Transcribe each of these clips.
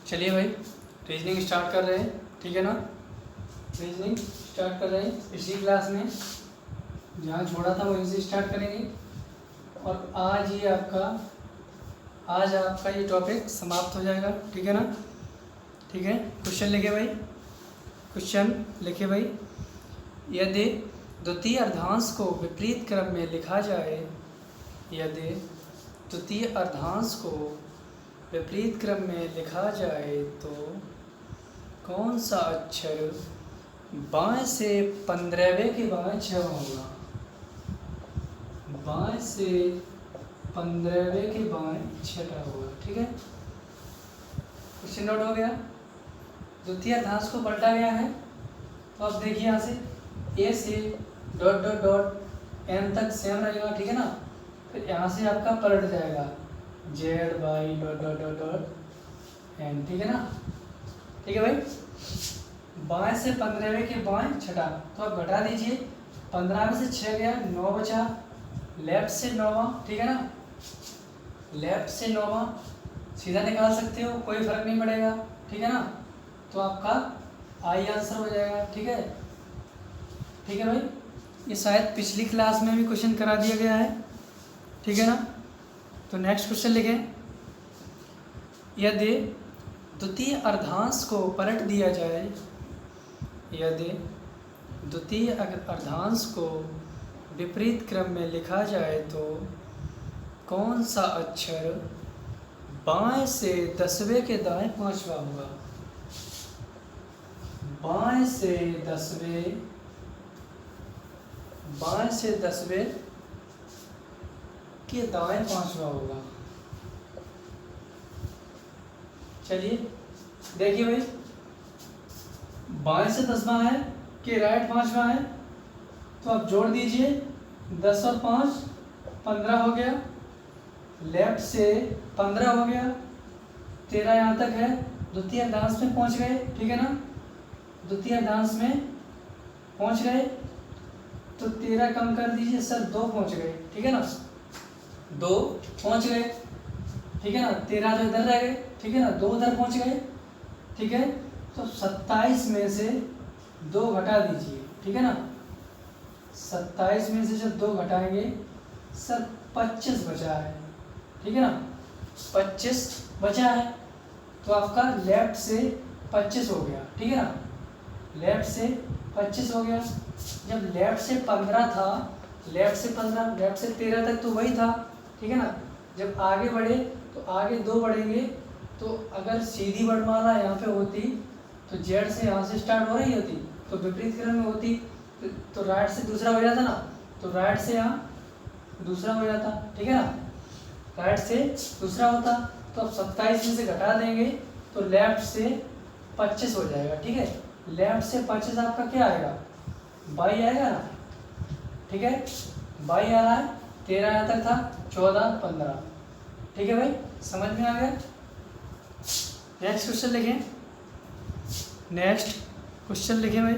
चलिए भाई reasoning start कर रहे हैं, ठीक है ना। रीजनिंग स्टार्ट कर रहे हैं। पिछली क्लास में जहाँ छोड़ा था वहीं से स्टार्ट करेंगे और आज आपका ये टॉपिक समाप्त हो जाएगा, ठीक है ना। ठीक है, क्वेश्चन लिखे भाई। क्वेश्चन लिखे भाई। यदि द्वितीय अर्धांश को विपरीत क्रम में लिखा जाए, यदि द्वितीय अर्धांश को विपरीत क्रम में लिखा जाए तो कौन सा अक्षर बाएं से 15वें के बाएं 6 होगा। बाएं से 15वें के बाएं 6 होगा, ठीक है। क्वेश्चन नोट हो गया। द्वितीय अर्धांश को पलटा गया है, तो अब देखिए यहाँ से ए से डॉट डॉट डॉट एन तक सेम रहेगा, ठीक है ना। फिर यहाँ से आपका पलट जाएगा Z by dot dot dot dot N, ठीक है ना। ठीक है भाई, बाएं से 15वें के बाएं 6, तो आप घटा दीजिए। 15 में से 6 गया, 9 बचा। लेफ्ट से 9वां, ठीक है ना। लेफ्ट से 9वां सीधा निकाल सकते हो, कोई फर्क नहीं पड़ेगा, ठीक है ना। तो आपका आई आंसर हो जाएगा, ठीक है। ठीक है भाई, ये शायद पिछली क्लास में भी क्वेश्चन करा दिया गया है, ठीक है ना। तो नेक्स्ट क्वेश्चन लिखें। यदि द्वितीय अर्धांश को पलट दिया जाए, यदि द्वितीय अर्धांश को विपरीत क्रम में लिखा जाए तो कौन सा अक्षर बाएं से 10वें के दाएं 5वां होगा। बाएं से 10वें के दाएं 5वां होगा। चलिए देखिए भाई, बाएं से 10वां है कि राइट 5वां है, तो आप जोड़ दीजिए। 10 और 5 15 हो गया। लेफ्ट से 15 हो गया। 13 यहाँ तक है। द्वितीय अर्धांश में पहुँच गए, ठीक है ना। द्वितीय अर्धांश में पहुँच गए तो 13 कम कर दीजिए सर, 2 पहुँच गए, ठीक है ना। 2 पहुँच गए, ठीक है ना। 13 तो इधर रह गए, ठीक है ना। 2 उधर पहुँच गए, ठीक है। तो 27 में से 2 घटा दीजिए, ठीक है ना। 27 में से जब 2 घटाएंगे सर 25 बचा है, ठीक है ना। 25 बचा है, तो आपका लेफ्ट से 25 हो गया, ठीक है ना। लेफ्ट से 25 हो गया। जब लेफ्ट से 15 था, लेफ्ट से 15, लेफ्ट से 13 तक तो वही था, ठीक है ना। जब आगे बढ़े तो आगे 2 बढ़ेंगे, तो अगर सीधी वर्णमाला यहाँ पे होती तो जेड से यहाँ से स्टार्ट हो रही होती, तो विपरीत क्रम में होती तो राइट से दूसरा हो जाता ना, तो राइट से यहाँ दूसरा हो जाता, ठीक है ना। राइट से दूसरा होता, तो अब 27 में से घटा देंगे तो लेफ्ट से 25 हो जाएगा, ठीक है। लेफ्ट से 25 आपका क्या आएगा, 22 आएगा ना, ठीक है। 22 आ रहा है। 13 यहाँ तक था, 14 15, ठीक है भाई, समझ में आ गया। नेक्स्ट क्वेश्चन लिखें। नेक्स्ट क्वेश्चन लिखें भाई।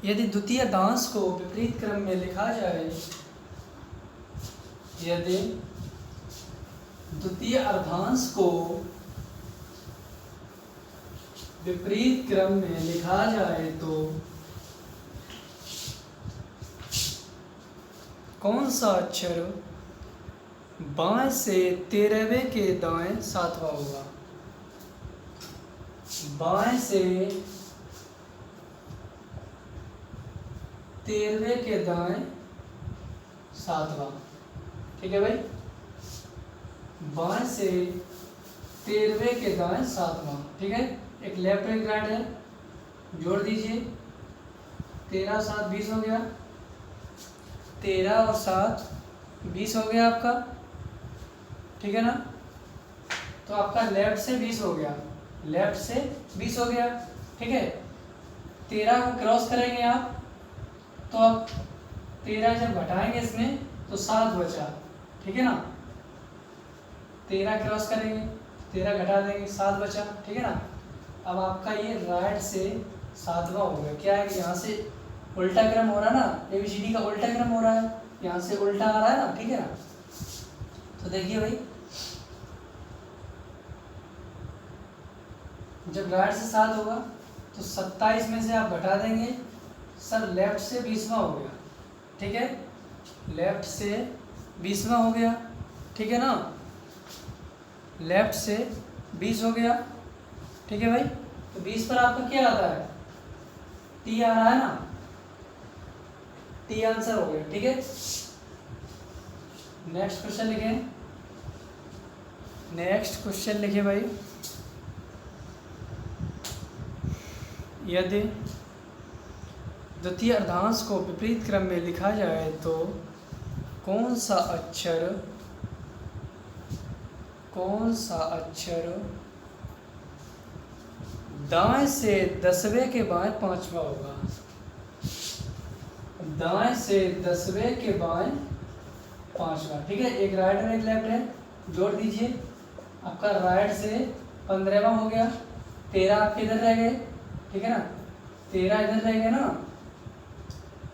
यदि द्वितीय अर्धांश को विपरीत क्रम में लिखा जाए, यदि द्वितीय अर्धांश को विपरीत क्रम में लिखा जाए तो कौन सा अक्षर बाएं से 13वें के दाएं 7वां होगा। बाएं से 13वें के दाएं 7वां, ठीक है भाई। बाएं से 13वें के दाएं 7वां, ठीक है। एक लेफ्ट एक राइट है, जोड़ दीजिए। 13 7 20 हो गया। 13 और 7 20 हो गया आपका, ठीक है ना। तो आपका लेफ्ट से 20 हो गया, लेफ्ट से 20 हो गया, ठीक है। 13 को क्रॉस करेंगे आप, तो आप 13 जब घटाएंगे इसमें तो 7 बचा, ठीक है ना। 13 क्रॉस करेंगे, 13 घटा देंगे, 7 बचा, ठीक है ना। अब आपका ये राइट से 7वां हो गया। क्या है कि यहाँ से उल्टा क्रम हो रहा है ना, ABCD का उल्टा क्रम हो रहा है, यहाँ से उल्टा आ रहा है ना, ठीक है ना। तो देखिए भाई, जब राइट से 7 होगा तो 27 में से आप घटा देंगे, सर लेफ्ट से 20वां हो गया, ठीक है, लेफ्ट से 20वां हो गया, ठीक है ना, लेफ्ट से 20 हो गया, ठीक है भाई। तो 20 पर आपका क्या आता है, टी आ रहा है ना, टी आंसर हो गया, ठीक है। नेक्स्ट क्वेश्चन लिखें, नेक्स्ट क्वेश्चन लिखिए भाई, यदि द्वितीय अर्धांश को विपरीत क्रम में लिखा जाए तो कौन सा अक्षर दाएं से 10वें के बाएं 5वां होगा, दाएं से 10वें के बाएं 5वां, ठीक है। एक राइट और एक लेफ्ट है, जोड़ दीजिए, आपका राइट से 15वां हो गया, 13 आपके इधर रह गए, ठीक है ना, 13 इधर रह गए ना,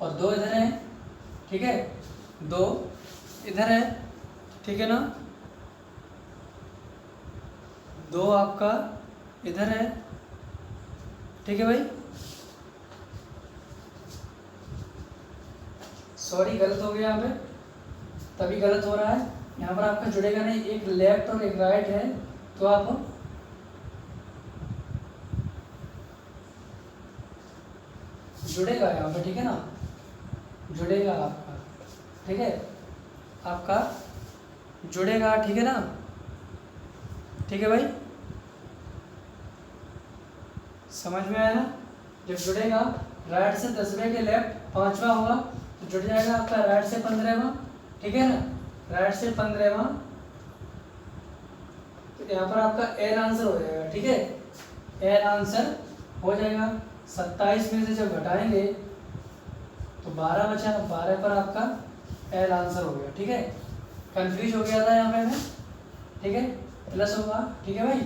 और 2 इधर है, ठीक है, 2 इधर है, ठीक है ना, 2 आपका इधर है, ठीक है भाई। सॉरी गलत हो गया यहाँ पे, तभी गलत हो रहा है, यहाँ पर आपका जुड़ेगा नहीं, एक लेफ्ट और एक राइट है, तो आप जुड़ेगा यहाँ पे, ठीक है ना, जुड़ेगा आपका, ठीक है, आपका जुड़ेगा, ठीक है ना, ठीक है भाई, समझ में आया ना। जब जुड़ेगा राइट से 10वें के लेफ्ट 5वां होगा तो जुड़ जाएगा आपका राइट से 15वां, ठीक है ना, राइट से 15वां, तो यहाँ पर आपका एल आंसर हो जाएगा, ठीक है, एल आंसर हो जाएगा। 27 में से जब घटाएंगे तो 12 बचा, 12 पर आपका एल आंसर हो गया, ठीक है। कंफ्यूज हो गया था यहाँ पे मैं, ठीक है, प्लस होगा, ठीक है भाई,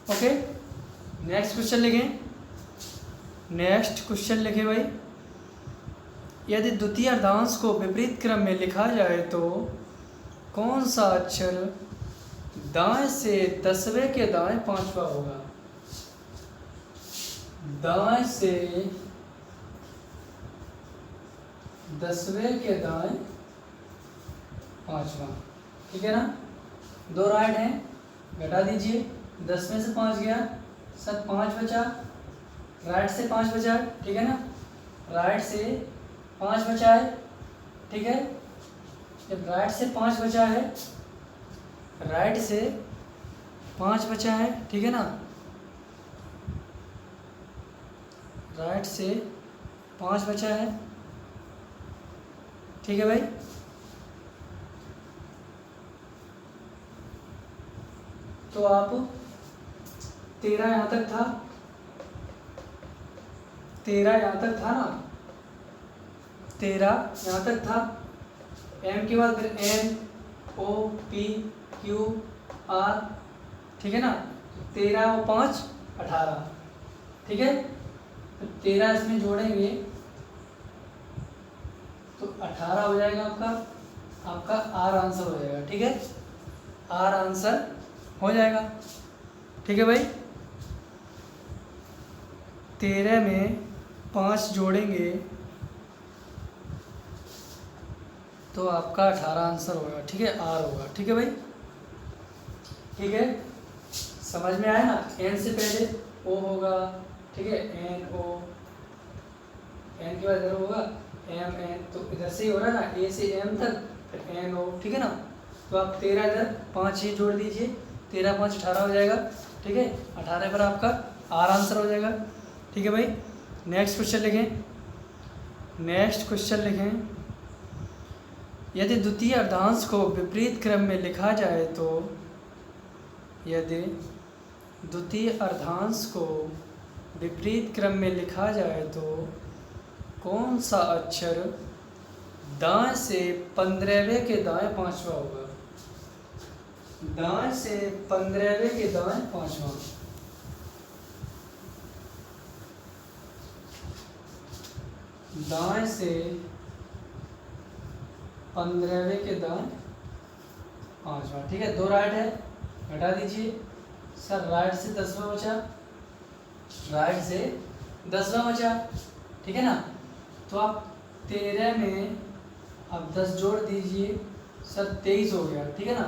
ओके। नेक्स्ट क्वेश्चन लिखें, नेक्स्ट क्वेश्चन लिखें भाई, यदि द्वितीय अर्धांश को विपरीत क्रम में लिखा जाए तो कौन सा अक्षर दाएं से 10वें के दाएं 5वां होगा, दाएं से 10वें के दाएं 5वां, ठीक है ना, 2 राइट हैं, घटा दीजिए, 10 में से 5 गया, सर 5 बचा, राइट से 5 बचा है, ठीक है ना, राइट से 5 बचा है, ठीक है। जब राइट से 5 बचा है, राइट से 5 बचा है, ठीक है ना, राइट से 5 बचा है, ठीक है भाई। तो आप 13 यहाँ तक था, 13 यहाँ तक था ना, 13 यहाँ तक था, एम के बाद फिर N O P Q R, ठीक है ना, 13 और 5 18, ठीक है। तो 13 इसमें जोड़ेंगे तो 18 हो जाएगा आपका आर आंसर हो जाएगा, ठीक है, आर आंसर हो जाएगा, ठीक है भाई। 13 में 5 जोड़ेंगे तो आपका 18 आंसर होगा, ठीक है, आर होगा, ठीक है भाई, ठीक है, समझ में आया ना। एन से पहले ओ होगा, ठीक है, एन ओ, एन के बाद इधर होगा एम एन, तो इधर से ही हो रहा है ना, ए से एम तक, फिर एन ओ, ठीक है ना। तो आप 13 इधर 5 ही जोड़ दीजिए, 13 5 18 हो जाएगा, ठीक है, 18 पर आपका आर आंसर हो जाएगा, ठीक है भाई। नेक्स्ट क्वेश्चन लिखें, नेक्स्ट क्वेश्चन लिखें, यदि द्वितीय अर्धांश को विपरीत क्रम में लिखा जाए तो, यदि द्वितीय अर्धांश को विपरीत क्रम में लिखा जाए तो कौन सा अक्षर दाएं से 15वें के दाएं 5वां होगा, दाएं से 15वें के दाएं 5वां, दाएं से 15वें के दाएं 5वां, ठीक है, 2 राइट है, घटा दीजिए, सर राइट से 10वां बचा, राइट से 10वां बचा, ठीक है ना। तो आप 13 में अब 10 जोड़ दीजिए सर, 23 हो गया, ठीक है ना।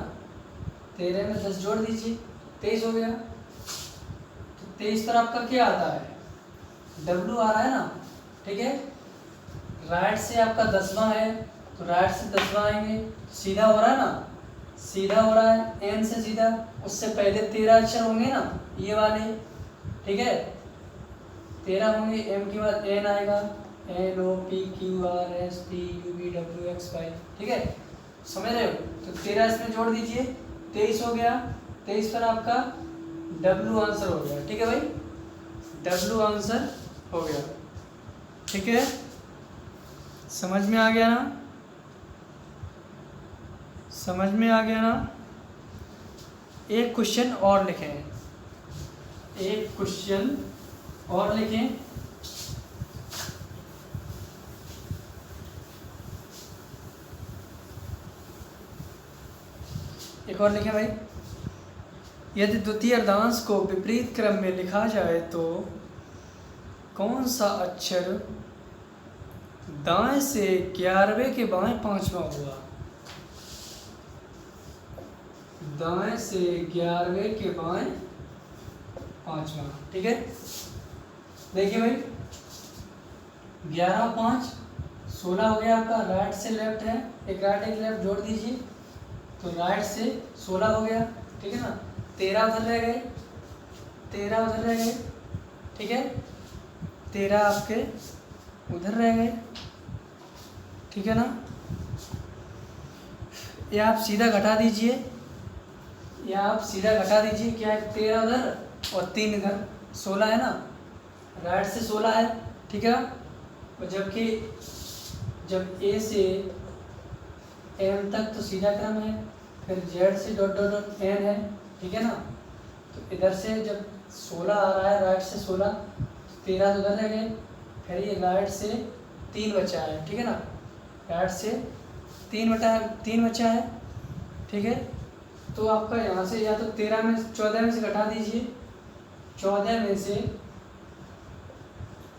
13 में 10 जोड़ दीजिए, 23 हो गया। तो 23 पर आपका क्या आता है, W आ रहा है ना, ठीक है। राइट से आपका 10वां है, तो राइट से 10वां आएंगे, सीधा हो रहा है ना, सीधा हो रहा है N से सीधा। उससे पहले 13 अक्षर होंगे ना, ये वाले, ठीक है। 13 होंगे, M के बाद N आएगा, NOPQRSTUVWXY, ठीक है, समझ रहे हो। तो 13 इसमें जोड़ दीजिए, 23 हो गया। 23 पर आपका W आंसर हो गया, ठीक है भाई, W आंसर हो गया, ठीक है। समझ में आ गया ना, समझ में आ गया ना। एक क्वेश्चन और लिखें, एक क्वेश्चन और लिखें। एक और लिखें भाई। यदि द्वितीय अर्धांश को विपरीत क्रम में लिखा जाए तो कौन सा अक्षर दाएं से 11वें के बाएं 5वां हुआ। दाएं से 11वें के बाएं 5वां, ठीक है। देखिए भाई, 11 5 16 हो गया आपका। राइट से लेफ्ट है, एक राइट एक लेफ्ट जोड़ दीजिए, तो राइट से 16 हो गया, ठीक है ना। 13 उधर रह गए, 13 उधर रह गए, ठीक है। 13 आपके उधर रह गए, ठीक है ना। ये आप सीधा घटा दीजिए, या आप सीधा घटा दीजिए, क्या है 13 उधर और 3 इधर, 16 है ना। राइट से 16 है, ठीक है। और जबकि जब A से M तक तो सीधा क्रम है, फिर Z से डॉट डॉट डॉट N है, ठीक है ना। तो इधर से जब 16 आ रहा है, राइट से 16, 13 तो उधर रह गए, फिर ये राइट से 3 बचा है, ठीक है ना। राइट से 3 बचा है, ठीक है। तो आपका यहाँ से या तो 14 में से घटा दीजिए, 14 में से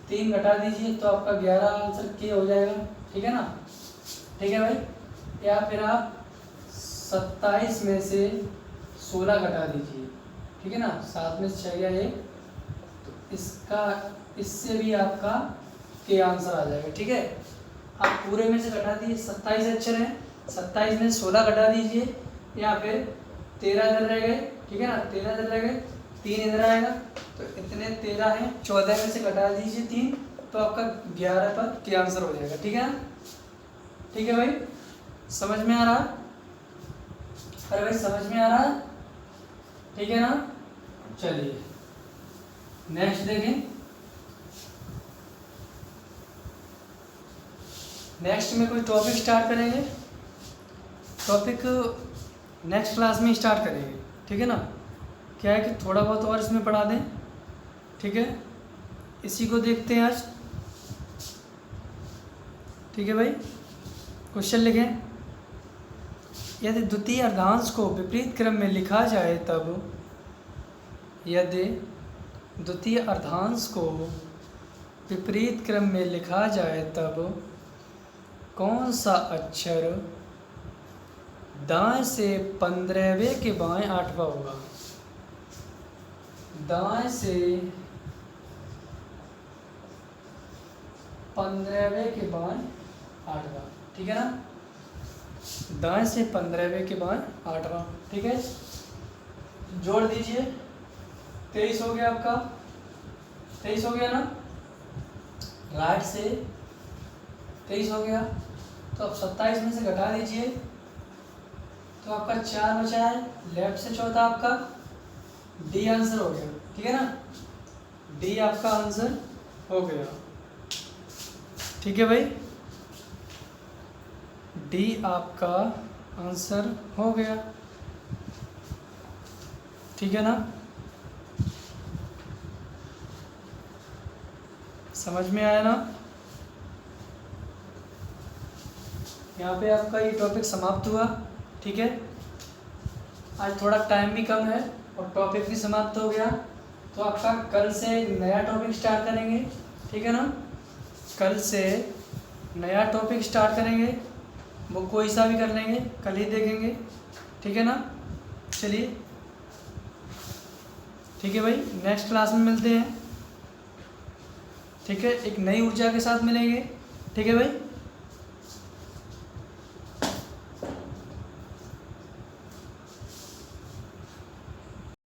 3 घटा दीजिए, तो आपका 11 आंसर के हो जाएगा, ठीक है ना, ठीक है भाई। या फिर आप 27 में से 16 घटा दीजिए, ठीक है ना। 7 में से 6 गया 1, तो इससे भी आपका के आंसर आ जाएगा, ठीक है। आप पूरे में से घटा दीजिए, 27 अक्षर हैं, 27 में से 16 घटा दीजिए, या फिर 13 इधर रह गए, ठीक है ना। 13 इधर रह गए, 3 इधर आएगा, तो इतने 13 हैं, 14 में से घटा दीजिए 3, तो आपका 11 पर के आंसर हो जाएगा, ठीक है ना। ठीक है भाई, समझ में आ रहा। अरे भाई समझ में आ रहा है, ठीक है ना। चलिए नेक्स्ट देखें। नेक्स्ट में कोई टॉपिक स्टार्ट करेंगे, टॉपिक नेक्स्ट क्लास में स्टार्ट करेंगे, ठीक है ना। क्या है कि थोड़ा बहुत और इसमें पढ़ा दें, ठीक है। इसी को देखते हैं आज, ठीक है भाई। क्वेश्चन लिखें। यदि द्वितीय अर्धांश को विपरीत क्रम में लिखा जाए तब, यदि द्वितीय अर्धांश को विपरीत क्रम में लिखा जाए तब कौन सा अक्षर दाएं से 15वें के बाएं 8वां होगा। दाएं से 15वें के बाएं 8वां, ठीक है ना। दाएं से 15वें के बाएं 8वां, ठीक है। जोड़ दीजिए, 23 हो गया आपका, 23 हो गया ना। राइट से 23 हो गया, तो अब 27 में से घटा दीजिए, तो आपका 4 बचा है। लेफ्ट से चौथा आपका डी आंसर हो गया, ठीक है ना। डी आपका आंसर हो गया, ठीक है भाई। डी आपका आंसर हो गया, ठीक है ना। समझ में आया ना। यहाँ पे आपका ये टॉपिक समाप्त हुआ, ठीक है। आज थोड़ा टाइम भी कम है और टॉपिक भी समाप्त हो गया, तो आपका कल से नया टॉपिक स्टार्ट करेंगे, ठीक है ना। कल से नया टॉपिक स्टार्ट करेंगे, वो कोई सा भी कर लेंगे, कल ही देखेंगे, ठीक है ना। चलिए ठीक है भाई, नेक्स्ट क्लास में मिलते हैं, ठीक है, एक नई ऊर्जा के साथ मिलेंगे, ठीक है भाई।